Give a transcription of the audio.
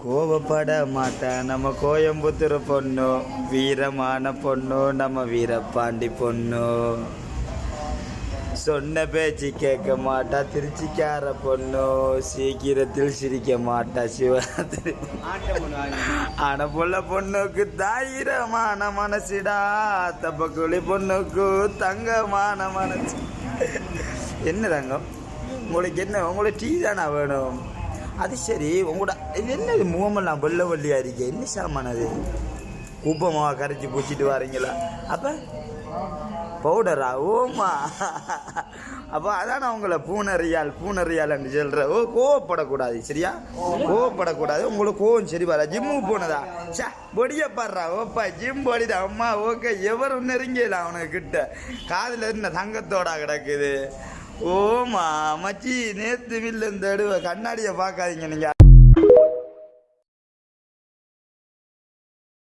கோபப்பட மாட்டேன் நம்ம கோயம்புத்தூர் பொண்ணு, வீரமான பொண்ணு நம்ம வீரபாண்டி பொண்ணு. சொன்ன பேச்சு கேட்க மாட்டா திருச்சிக்கார பொண்ணு, சீக்கிரத்தில் சிரிக்க மாட்டா சிவராத்திரி. ஆன புள்ள பொண்ணுக்கு தைரியமான மனசுடா, தப்பக்குழி பொண்ணுக்கு தங்கமான மனசு. என்ன தங்கம் உங்களுக்கு என்ன, உங்களோட டீ தானா வேணும்? அது சரி, உங்களோட இது என்ன முகமெல்லாம் வெள்ளை வெள்ளையா இருக்கே, என்ன சாமானது? உப்பமாவா கரைச்சி பூச்சிட்டு வாரீங்களா? அப்போ பவுடரா? ஓமா, அப்போ அதான் நான் உங்களை பூனறியால்னு சொல்கிறேன். ஓ, கோவப்படக்கூடாது சரியா, கோவப்படக்கூடாது. உங்களுக்கு கோவம் சரி வர. ஜிம்முக்கு போனதா? சா பொடியை பாடுறா. ஓப்பா ஜிம் பொடிதா அம்மா. ஓகே, எவரும் நெருங்கல அவனுக்கு கிட்ட. காதில் இருந்த தங்கத்தோட கிடக்குது. ஓமா மச்சி, நேற்று மில்ல இந்த கண்ணாடியை பார்க்காதீங்க நீங்கள்.